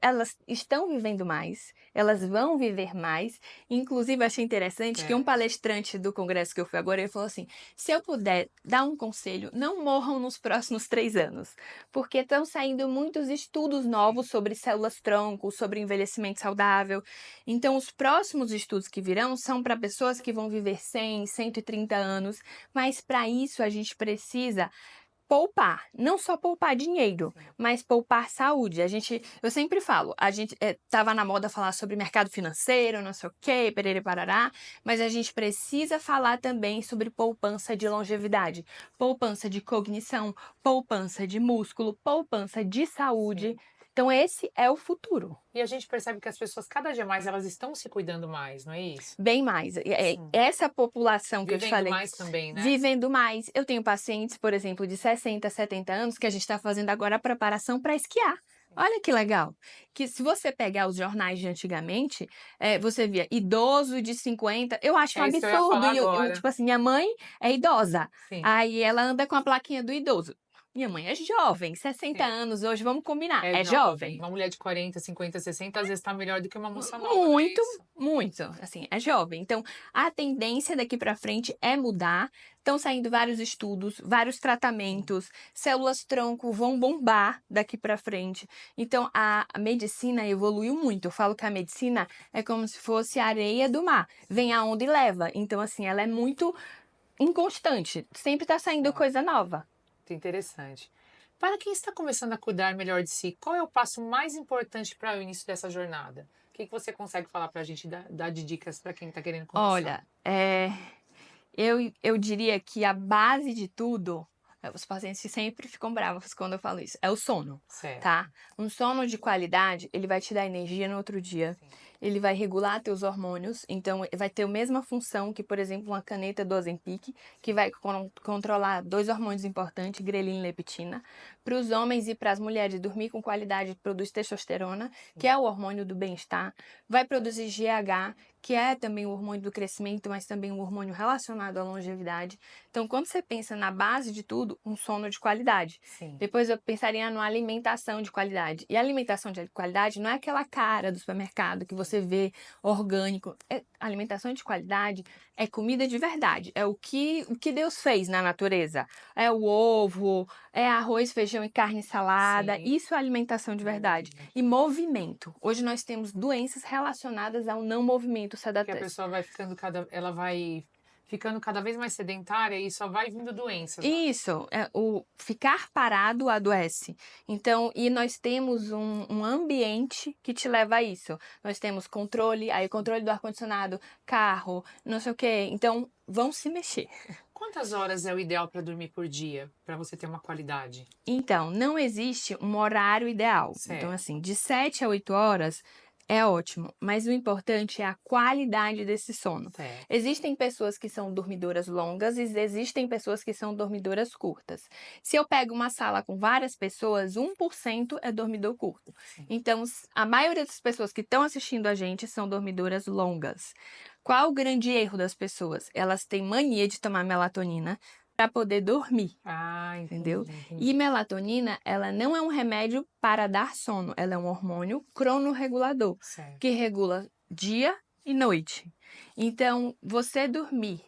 Elas estão vivendo mais, elas vão viver mais. Inclusive, achei interessante que um palestrante do congresso que eu fui agora, ele falou assim, se eu puder dar um conselho, não morram nos próximos 3 anos. Porque estão saindo muitos estudos novos sobre células-tronco, sobre envelhecimento saudável. Então, os próximos estudos que virão são para pessoas que vão viver 100, 130 anos. Mas, para isso, a gente precisa poupar, não só poupar dinheiro, mas poupar saúde. Eu sempre falo, a gente tava na moda falar sobre mercado financeiro, não sei o quê, perere parará, mas a gente precisa falar também sobre poupança de longevidade, poupança de cognição, poupança de músculo, poupança de saúde. Sim. Então esse é o futuro. E a gente percebe que as pessoas, cada dia mais, elas estão se cuidando mais, não é isso? Bem mais. Essa população que eu te falei. Vivendo mais também, né? Vivendo mais. Eu tenho pacientes, por exemplo, de 60, 70 anos, que a gente está fazendo agora a preparação para esquiar. Olha que legal. Que se você pegar os jornais de antigamente, você via idoso de 50, eu acho um absurdo. Tipo assim, minha mãe é idosa. Sim. Aí ela anda com a plaquinha do idoso. Minha mãe é jovem, 60 anos hoje, vamos combinar, é jovem. Uma mulher de 40, 50, 60, às vezes tá melhor do que uma moça nova. Muito, assim, é jovem. Então, a tendência daqui para frente é mudar. Estão saindo vários estudos, vários tratamentos, células-tronco vão bombar daqui para frente. Então, a medicina evoluiu muito. Eu falo que a medicina é como se fosse a areia do mar. Vem a onda e leva. Então, assim, ela é muito inconstante. Sempre tá saindo coisa nova. Interessante. Para quem está começando a cuidar melhor de si, qual é o passo mais importante para o início dessa jornada? O que você consegue falar para a gente, dar de dicas para quem está querendo começar? Olha, eu diria que a base de tudo, os pacientes sempre ficam bravos quando eu falo isso, é o sono, certo. Tá? Um sono de qualidade, ele vai te dar energia no outro dia. Sim. ele vai regular teus hormônios, então vai ter a mesma função que, por exemplo, uma caneta do Ozempic, que vai controlar 2 hormônios importantes, grelina e leptina. Para os homens e para as mulheres, dormir com qualidade produz testosterona, que é o hormônio do bem-estar, vai produzir GH, que é também o hormônio do crescimento, mas também um hormônio relacionado à longevidade. Então, quando você pensa na base de tudo, um sono de qualidade. Sim. Depois eu pensaria numa alimentação de qualidade. E a alimentação de qualidade não é aquela cara do supermercado que você vê orgânico. Alimentação de qualidade é comida de verdade. É o que Deus fez na natureza. É o ovo, é arroz, feijão e carne salada. Sim. Isso é alimentação de verdade. E movimento. Hoje nós temos doenças relacionadas ao não movimento Que a sedatório. pessoa vai ficando cada vez mais sedentária e só vai vindo doenças. Isso, o ficar parado adoece. Então, e nós temos um ambiente que te leva a isso. Nós temos controle, aí controle do ar-condicionado, carro, não sei o quê. Então, vão se mexer. Quantas horas é o ideal para dormir por dia, para você ter uma qualidade? Então, não existe um horário ideal. Certo. Então, assim, de 7 a 8 horas é ótimo, mas o importante é a qualidade desse sono. Certo. Existem pessoas que são dormidoras longas e existem pessoas que são dormidoras curtas. Se eu pego uma sala com várias pessoas, 1% é dormidor curto. Sim. Então, a maioria das pessoas que estão assistindo a gente são dormidoras longas. Qual o grande erro das pessoas? Elas têm mania de tomar melatonina para poder dormir. Ah, Entendeu? entendi. E melatonina, ela não é um remédio para dar sono, ela é um hormônio cronorregulador, Certo. que regula dia e noite. Então, você dormir,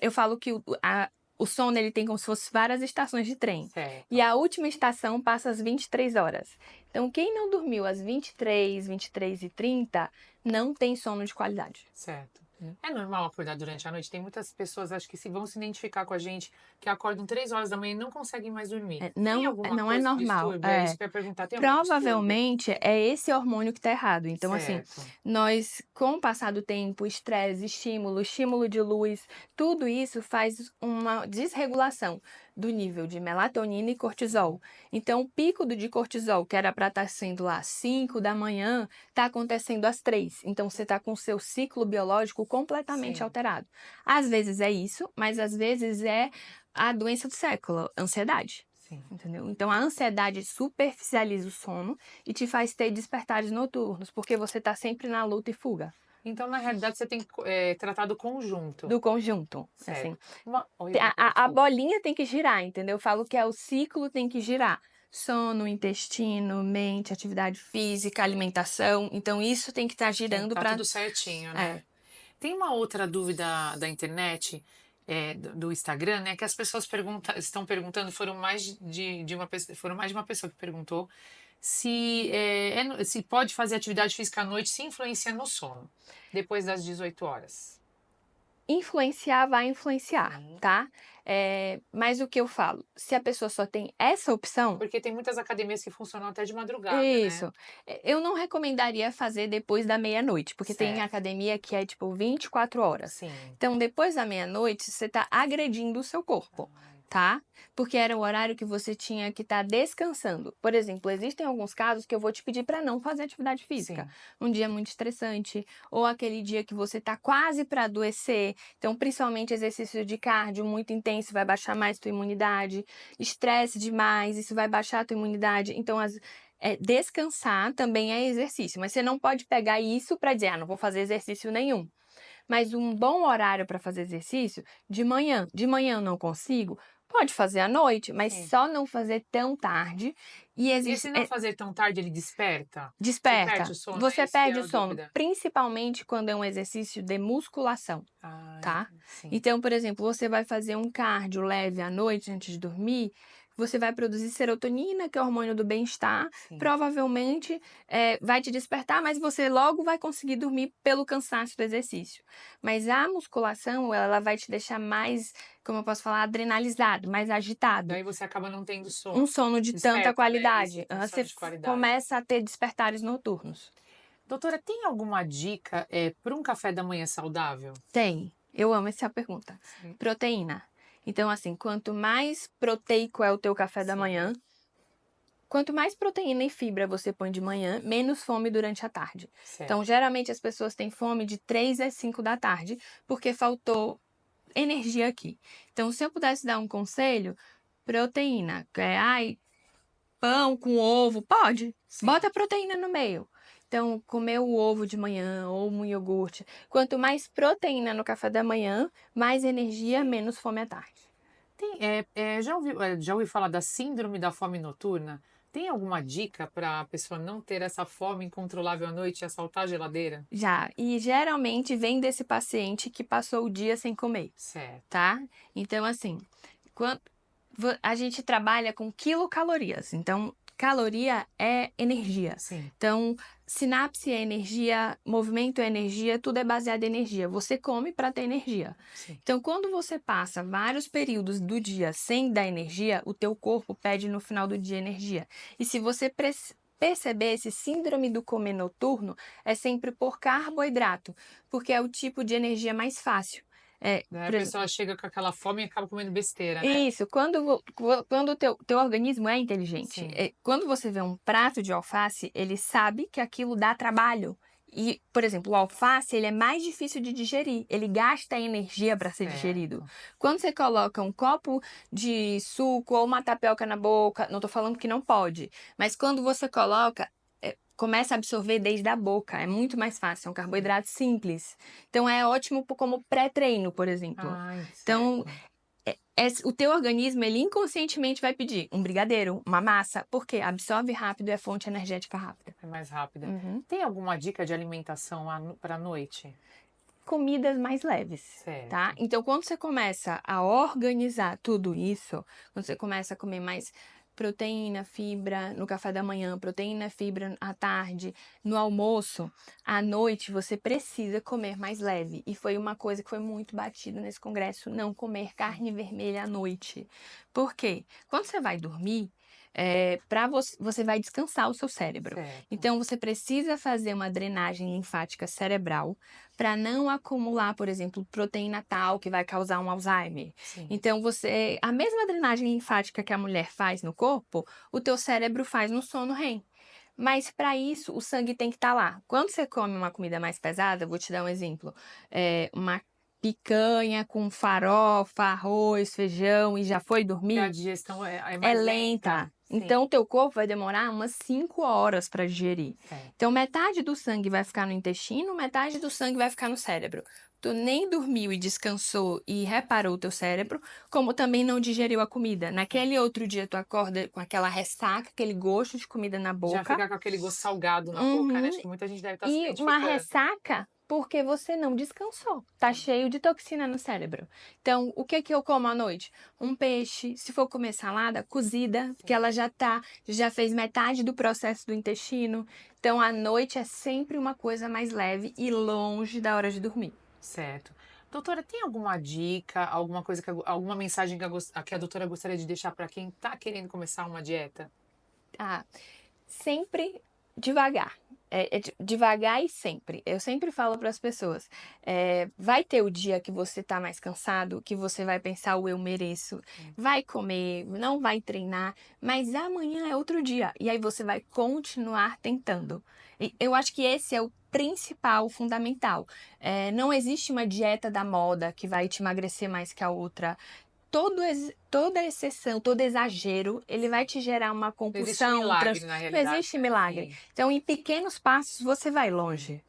eu falo que o sono ele tem como se fosse várias estações de trem. Certo. E a última estação passa às 23 horas. Então, quem não dormiu às 23, 23h30, não tem sono de qualidade. Certo. É normal acordar durante a noite? Tem muitas pessoas, acho que vão se identificar com a gente, que acordam 3 horas da manhã e não conseguem mais dormir. Tem alguma Não é coisa, normal. distúrbio? É isso que eu ia perguntar. Tem algum Provavelmente é esse hormônio que está errado. Então, assim, Certo. nós, com o passar do tempo, estresse, estímulo de luz, tudo isso faz uma desregulação do nível de melatonina e cortisol. Então, o pico de cortisol, que era para estar sendo lá às 5 da manhã, está acontecendo às 3. Então, você está com o seu ciclo biológico completamente Sim. alterado. Às vezes é isso, mas às vezes é a doença do século, ansiedade. Sim. Entendeu? Então, a ansiedade superficializa o sono e te faz ter despertares noturnos, porque você está sempre na luta e fuga. Então, na realidade, você tem que tratar do conjunto. Do conjunto. Certo. Assim. Oi, A bolinha tem que girar, entendeu? Eu falo que o ciclo tem que girar. Sono, intestino, mente, atividade física, alimentação. Então, isso tem que estar girando tá para... tudo certinho, né? Tem uma outra dúvida da internet, do Instagram, né? Que as pessoas estão perguntando, foram mais de uma pessoa que perguntou se pode fazer atividade física à noite se influencia no sono, depois das 18 horas. Influenciar vai influenciar, tá? Mas o que eu falo? Se a pessoa só tem essa opção... Porque tem muitas academias que funcionam até de madrugada, Isso. né? Eu não recomendaria fazer depois da meia-noite, porque tem Certo. academia que é tipo 24 horas. Sim. Então, depois da meia-noite, você tá agredindo o seu corpo, tá? Porque era o horário que você tinha que estar descansando. Por exemplo, existem alguns casos que eu vou te pedir para não fazer atividade física. Sim. Um dia muito estressante, ou aquele dia que você tá quase para adoecer. Então, principalmente exercício de cardio muito intenso vai baixar mais tua imunidade. Estresse demais, isso vai baixar a tua imunidade. Então, descansar também é exercício, mas você não pode pegar isso para dizer, não vou fazer exercício nenhum. Mas um bom horário para fazer exercício, de manhã. De manhã eu não consigo, pode fazer à noite, mas Sim. só não fazer tão tarde. E se não fazer tão tarde, ele desperta? Desperta. Você perde o sono? Você Essa perde é a o sono, dúvida. principalmente quando é um exercício de musculação, tá? Sim. Então, por exemplo, você vai fazer um cardio leve à noite antes de dormir, você vai produzir serotonina, que é o hormônio do bem-estar. Sim. Provavelmente vai te despertar, mas você logo vai conseguir dormir pelo cansaço do exercício. Mas a musculação, ela vai te deixar mais, como eu posso falar, adrenalizado, mais agitado. Daí você acaba não tendo sono. Um sono de Desperta, tanta né? qualidade. Isso, um sono Você de qualidade. começa a ter despertares noturnos. Doutora, tem alguma dica para um café da manhã saudável? Tem. Eu amo essa pergunta. Sim. Proteína. Então, assim, quanto mais proteico é o teu café da manhã, quanto mais proteína e fibra você põe de manhã, menos fome durante a tarde. Certo. Então, geralmente as pessoas têm fome de 3 às 5 da tarde, porque faltou energia aqui. Então, se eu pudesse dar um conselho, proteína, pão com ovo, pode. Sim. Bota a proteína no meio. Então, comer o ovo de manhã ou um iogurte. Quanto mais proteína no café da manhã, mais energia, menos fome à tarde. Já ouviu falar da síndrome da fome noturna? Tem alguma dica para a pessoa não ter essa fome incontrolável à noite e assaltar a geladeira? Já, e geralmente vem desse paciente que passou o dia sem comer, Certo. tá? Então, assim, a gente trabalha com quilocalorias. Então, caloria é energia. Sim. Então, sinapse é energia, movimento é energia, tudo é baseado em energia. Você come para ter energia. Sim. Então, quando você passa vários períodos do dia sem dar energia, o teu corpo pede no final do dia energia. E se você perceber, esse síndrome do comer noturno é sempre por carboidrato, porque é o tipo de energia mais fácil. A pessoa chega com aquela fome e acaba comendo besteira, né? Isso, quando o teu organismo é inteligente, Sim. quando você vê um prato de alface, ele sabe que aquilo dá trabalho. E, por exemplo, o alface, ele é mais difícil de digerir, ele gasta energia para ser Certo. digerido. Quando você coloca um copo de suco ou uma tapioca na boca, não tô falando que não pode, mas quando você coloca, começa a absorver desde a boca, é muito mais fácil, é um carboidrato simples. Então é ótimo como pré-treino, por exemplo. Então, o teu organismo, ele inconscientemente vai pedir um brigadeiro, uma massa, porque absorve rápido e é fonte energética rápida. É mais rápida. Uhum. Tem alguma dica de alimentação para a noite? Comidas mais leves, Certo. tá? Então, quando você começa a organizar tudo isso, quando você começa a comer mais proteína, fibra no café da manhã, proteína, fibra à tarde, no almoço, à noite você precisa comer mais leve. E foi uma coisa que foi muito batida nesse congresso, não comer carne vermelha à noite. Por quê? Quando você vai dormir, você vai descansar o seu cérebro. Certo. Então, você precisa fazer uma drenagem linfática cerebral para não acumular, por exemplo, proteína tal que vai causar um Alzheimer. Sim. Então, a mesma drenagem linfática que a mulher faz no corpo, o teu cérebro faz no sono REM. Mas para isso, o sangue tem que estar lá. Quando você come uma comida mais pesada, vou te dar um exemplo, uma picanha com farofa, arroz, feijão e já foi dormir, A digestão é mais é lenta. Sim. Então, o teu corpo vai demorar umas 5 horas para digerir. Certo. Então, metade do sangue vai ficar no intestino, metade do sangue vai ficar no cérebro. Tu nem dormiu e descansou e reparou o teu cérebro, como também não digeriu a comida. Naquele outro dia, tu acorda com aquela ressaca, aquele gosto de comida na boca. Já fica com aquele gosto salgado na boca, né? Acho que muita gente deve estar se E identificando. uma ressaca porque você não descansou. Tá cheio de toxina no cérebro. Então, o que eu como à noite? Um peixe, se for comer salada, cozida, porque ela já fez metade do processo do intestino. Então, à noite é sempre uma coisa mais leve e longe da hora de dormir. Certo. Doutora, tem alguma dica, alguma coisa, alguma mensagem que a doutora gostaria de deixar para quem está querendo começar uma dieta? Sempre devagar. Devagar e sempre. Eu sempre falo para as pessoas, vai ter o dia que você tá mais cansado, que você vai pensar o eu mereço, vai comer, não vai treinar, mas amanhã é outro dia. E aí você vai continuar tentando. E eu acho que esse é o principal, fundamental. Não existe uma dieta da moda que vai te emagrecer mais que a outra. Toda exceção, todo exagero, ele vai te gerar uma compulsão. Não existe milagre, na realidade. Não existe milagre. Sim. Então, em pequenos passos, você vai longe.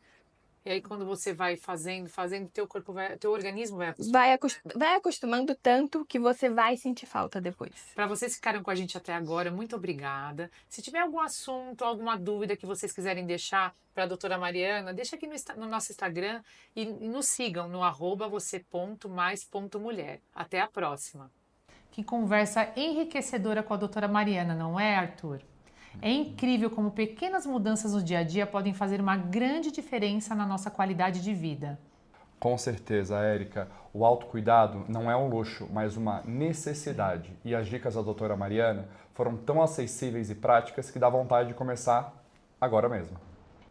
E aí, quando você vai fazendo, teu organismo vai acostumando. Vai acostumando tanto que você vai sentir falta depois. Para vocês que ficaram com a gente até agora, muito obrigada. Se tiver algum assunto, alguma dúvida que vocês quiserem deixar para a doutora Mariana, deixa aqui no nosso Instagram e nos sigam no @você.mais.mulher. Até a próxima. Que conversa enriquecedora com a doutora Mariana, não é, Arthur? É incrível como pequenas mudanças no dia a dia podem fazer uma grande diferença na nossa qualidade de vida. Com certeza, Érica. O autocuidado não é um luxo, mas uma necessidade. E as dicas da doutora Mariana foram tão acessíveis e práticas que dá vontade de começar agora mesmo.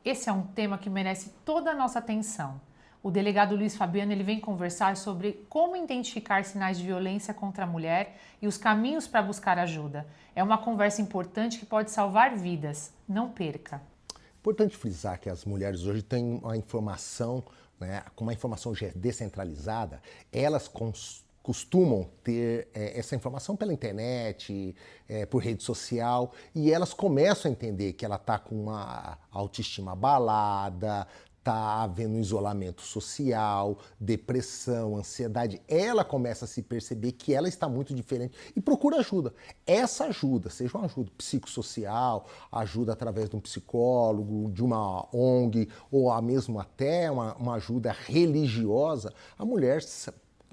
Esse é um tema que merece toda a nossa atenção. O delegado Luiz Fabiano ele vem conversar sobre como identificar sinais de violência contra a mulher e os caminhos para buscar ajuda. É uma conversa importante que pode salvar vidas. Não perca. Importante frisar que as mulheres hoje têm uma informação, né, como a informação já é descentralizada, elas costumam ter essa informação pela internet, por rede social, e elas começam a entender que ela está com uma autoestima abalada, está havendo isolamento social, depressão, ansiedade. Ela começa a se perceber que ela está muito diferente e procura ajuda. Essa ajuda, seja uma ajuda psicossocial, ajuda através de um psicólogo, de uma ONG, ou mesmo até uma ajuda religiosa, a mulher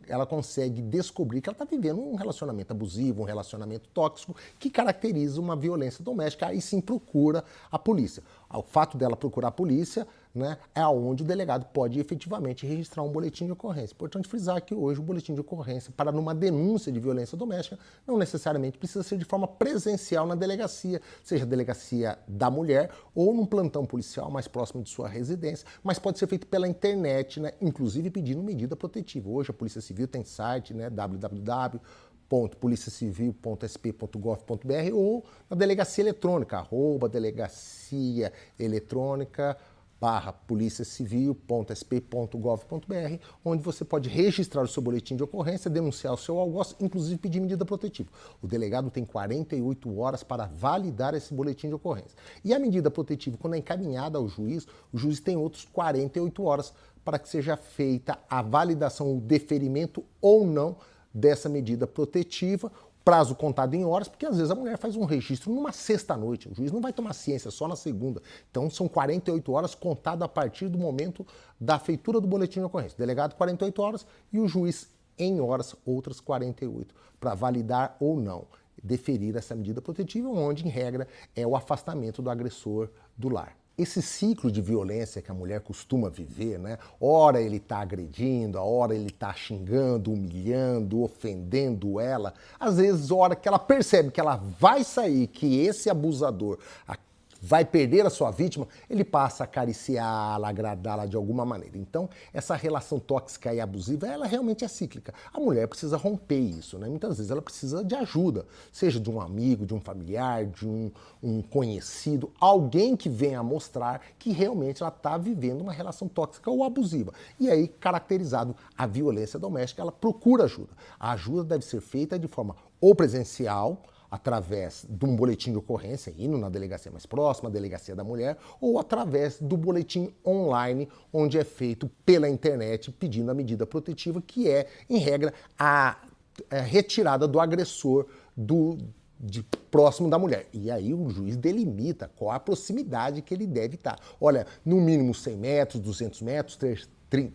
ela consegue descobrir que ela está vivendo um relacionamento abusivo, um relacionamento tóxico que caracteriza uma violência doméstica, aí sim procura a polícia. O fato dela procurar a polícia, né, é onde o delegado pode efetivamente registrar um boletim de ocorrência. Importante frisar que hoje o boletim de ocorrência para numa denúncia de violência doméstica não necessariamente precisa ser de forma presencial na delegacia, seja a delegacia da mulher ou num plantão policial mais próximo de sua residência, mas pode ser feito pela internet, né, inclusive pedindo medida protetiva. Hoje a Polícia Civil tem site, né, www.policiacivil.sp.gov.br ou na delegacia eletrônica, @delegacia-eletrônica/policiacivil.sp.gov.br, onde você pode registrar o seu boletim de ocorrência, denunciar o seu algoz, inclusive pedir medida protetiva. O delegado tem 48 horas para validar esse boletim de ocorrência. E a medida protetiva, quando é encaminhada ao juiz, o juiz tem outros 48 horas para que seja feita a validação, o deferimento ou não dessa medida protetiva, prazo contado em horas, porque às vezes a mulher faz um registro numa sexta-noite, o juiz não vai tomar ciência só na segunda. Então são 48 horas contado a partir do momento da feitura do boletim de ocorrência. O delegado 48 horas e o juiz em horas outras 48 para validar ou não deferir essa medida protetiva, onde em regra é o afastamento do agressor do lar. Esse ciclo de violência que a mulher costuma viver, né? Ora ele está agredindo, a hora ele está xingando, humilhando, ofendendo ela. Às vezes, a hora que ela percebe que ela vai sair, que esse abusador vai perder a sua vítima, ele passa a acariciá-la, agradá-la de alguma maneira. Então, essa relação tóxica e abusiva, ela realmente é cíclica. A mulher precisa romper isso, né? Muitas vezes ela precisa de ajuda, seja de um amigo, de um familiar, de um conhecido, alguém que venha mostrar que realmente ela está vivendo uma relação tóxica ou abusiva. E aí, caracterizado a violência doméstica, ela procura ajuda. A ajuda deve ser feita de forma ou presencial, através de um boletim de ocorrência, indo na delegacia mais próxima, a delegacia da mulher, ou através do boletim online, onde é feito pela internet, pedindo a medida protetiva, que é, em regra, a retirada do agressor de próximo da mulher. E aí o juiz delimita qual a proximidade que ele deve estar. Olha, no mínimo 100 metros, 200 metros,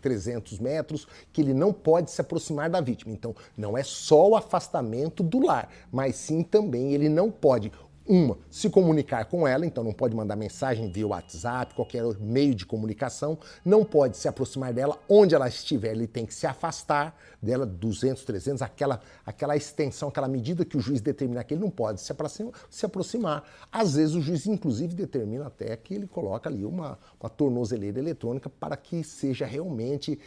300 metros, que ele não pode se aproximar da vítima. Então, não é só o afastamento do lar, mas sim também ele não pode, se comunicar com ela, então não pode mandar mensagem via WhatsApp, qualquer meio de comunicação, não pode se aproximar dela, onde ela estiver, ele tem que se afastar dela, 200, 300, aquela extensão, aquela medida que o juiz determina que ele não pode se aproximar. Às vezes o juiz, inclusive, determina até que ele coloca ali uma tornozeleira eletrônica para que seja realmente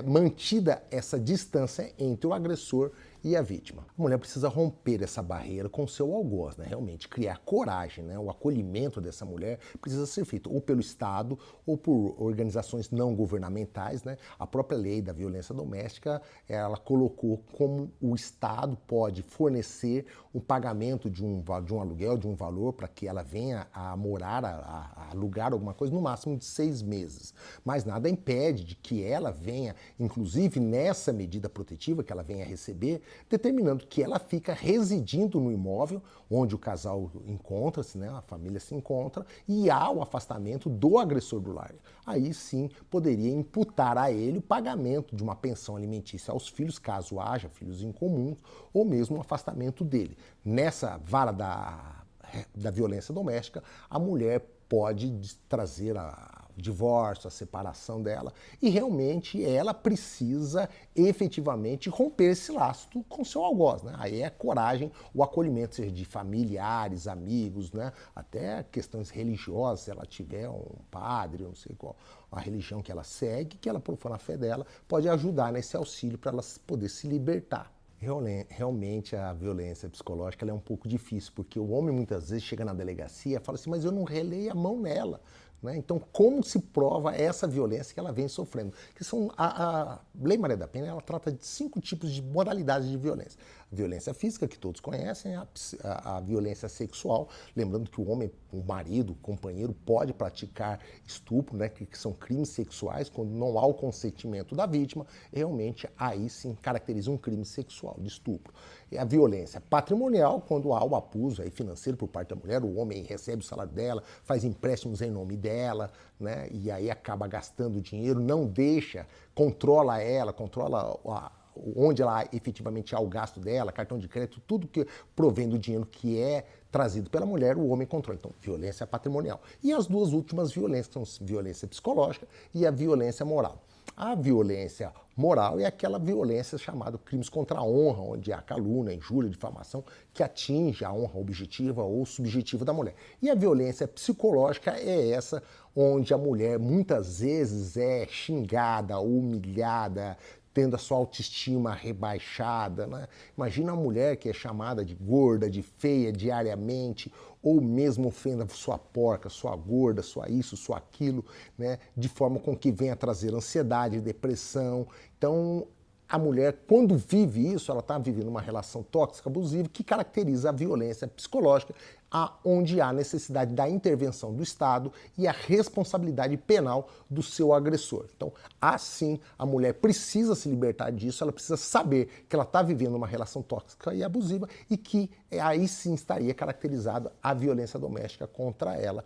mantida essa distância entre o agressor e a vítima. A mulher precisa romper essa barreira com o seu algoz, né? Realmente criar coragem, né? O acolhimento dessa mulher precisa ser feito ou pelo Estado ou por organizações não governamentais, né? A própria lei da violência doméstica, ela colocou como o Estado pode fornecer o pagamento de um aluguel, de um valor para que ela venha a morar, a alugar alguma coisa no máximo de 6 meses. Mas nada impede de que ela venha, inclusive nessa medida protetiva que ela venha receber, determinando que ela fica residindo no imóvel onde o casal encontra-se, né, a família se encontra, e há o afastamento do agressor do lar. Aí sim poderia imputar a ele o pagamento de uma pensão alimentícia aos filhos, caso haja filhos em comum, ou mesmo o afastamento dele. Nessa vara da violência doméstica, a mulher pode trazer o divórcio, a separação dela, e realmente ela precisa efetivamente romper esse laço com seu algoz, né? Aí é a coragem, o acolhimento, seja de familiares, amigos, né? Até questões religiosas, se ela tiver um padre, eu não sei qual a religião que ela segue, que ela profana a fé dela, pode ajudar nesse auxílio para ela poder se libertar. Realmente a violência psicológica ela é um pouco difícil, porque o homem muitas vezes chega na delegacia e fala assim, mas eu não relei a mão nela. Né? Então, como se prova essa violência que ela vem sofrendo? Que são, a Lei Maria da Penha ela trata de 5 tipos de modalidades de violência. A violência física, que todos conhecem, a violência sexual, lembrando que o homem, o marido, o companheiro, pode praticar estupro, né, que são crimes sexuais, quando não há o consentimento da vítima, realmente aí sim caracteriza um crime sexual, de estupro. E a violência patrimonial, quando há o abuso aí financeiro por parte da mulher, o homem recebe o salário dela, faz empréstimos em nome dela, né, e aí acaba gastando dinheiro, não deixa, controla ela, controla onde ela efetivamente há o gasto dela, cartão de crédito, tudo que provém do dinheiro que é trazido pela mulher, o homem controla. Então, violência patrimonial. E as 2 últimas violências, são a violência psicológica e a violência moral. A violência moral é aquela violência chamada crimes contra a honra, onde há calúnia, injúria, difamação, que atinge a honra objetiva ou subjetiva da mulher. E a violência psicológica é essa, onde a mulher muitas vezes é xingada, humilhada, tendo a sua autoestima rebaixada, né? Imagina a mulher que é chamada de gorda, de feia diariamente, ou mesmo ofenda sua porca, sua gorda, sua isso, sua aquilo, né? De forma com que venha trazer ansiedade, depressão. Então, a mulher, quando vive isso, ela está vivendo uma relação tóxica, abusiva, que caracteriza a violência psicológica, onde há necessidade da intervenção do Estado e a responsabilidade penal do seu agressor. Então, assim, a mulher precisa se libertar disso, ela precisa saber que ela está vivendo uma relação tóxica e abusiva e que aí sim estaria caracterizada a violência doméstica contra ela,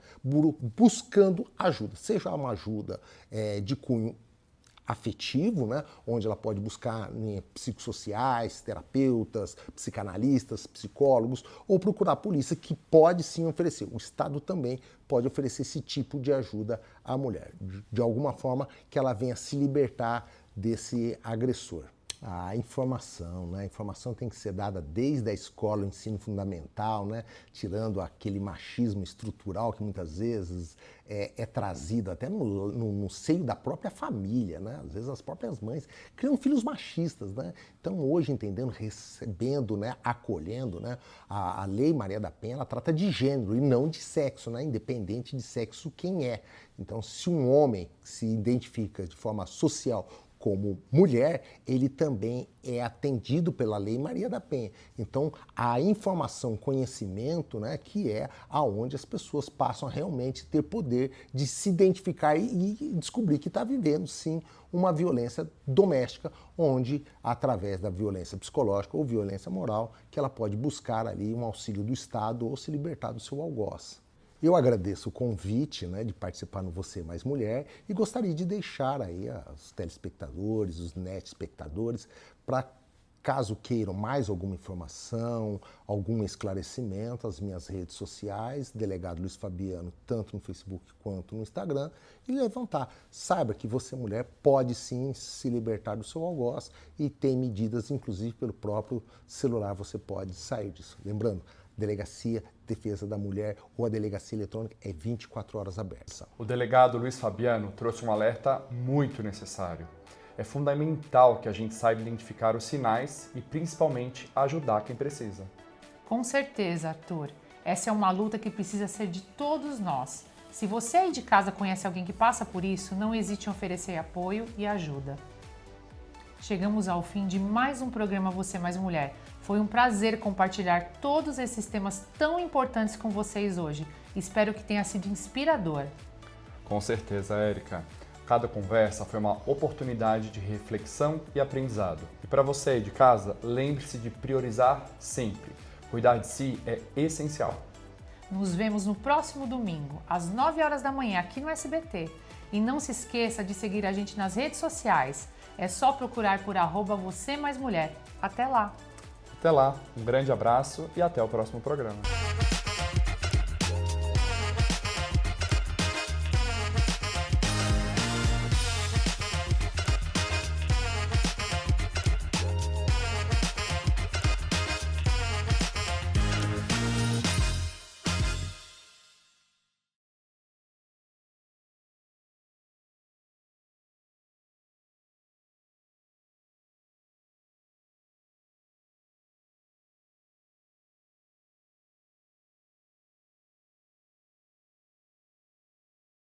buscando ajuda, seja uma ajuda de cunho afetivo, né, onde ela pode buscar psicossociais, terapeutas, psicanalistas, psicólogos, ou procurar a polícia, que pode sim oferecer. O Estado também pode oferecer esse tipo de ajuda à mulher, de alguma forma que ela venha se libertar desse agressor. A informação, né? A informação tem que ser dada desde a escola, o ensino fundamental, né? Tirando aquele machismo estrutural que muitas vezes é trazido até no seio da própria família, né? Às vezes as próprias mães criam filhos machistas, né? Então hoje, entendendo, recebendo, né? Acolhendo, né? A Lei Maria da Penha, ela trata de gênero e não de sexo, né? Independente de sexo quem é. Então, se um homem se identifica de forma social como mulher, ele também é atendido pela Lei Maria da Penha. Então, a informação, conhecimento, né, que é aonde as pessoas passam a realmente ter poder de se identificar e descobrir que está vivendo, sim, uma violência doméstica, onde, através da violência psicológica ou violência moral, que ela pode buscar ali um auxílio do Estado ou se libertar do seu algoz. Eu agradeço o convite, né, de participar no Você Mais Mulher e gostaria de deixar aí aos telespectadores, os netespectadores, para caso queiram mais alguma informação, algum esclarecimento, as minhas redes sociais, Delegado Luiz Fabiano, tanto no Facebook quanto no Instagram, e levantar. Saiba que você, mulher, pode sim se libertar do seu algoz e tem medidas, inclusive pelo próprio celular, você pode sair disso. Lembrando, Delegacia Defesa da Mulher ou a Delegacia Eletrônica é 24 horas aberta. O delegado Luiz Fabiano trouxe um alerta muito necessário. É fundamental que a gente saiba identificar os sinais e, principalmente, ajudar quem precisa. Com certeza, Arthur. Essa é uma luta que precisa ser de todos nós. Se você aí de casa conhece alguém que passa por isso, não hesite em oferecer apoio e ajuda. Chegamos ao fim de mais um programa Você Mais Mulher. Foi um prazer compartilhar todos esses temas tão importantes com vocês hoje. Espero que tenha sido inspirador. Com certeza, Érica. Cada conversa foi uma oportunidade de reflexão e aprendizado. E para você aí de casa, lembre-se de priorizar sempre. Cuidar de si é essencial. Nos vemos no próximo domingo, às 9 horas da manhã, aqui no SBT. E não se esqueça de seguir a gente nas redes sociais. É só procurar por @VocêMaisMulher. Até lá! Até lá, um grande abraço e até o próximo programa.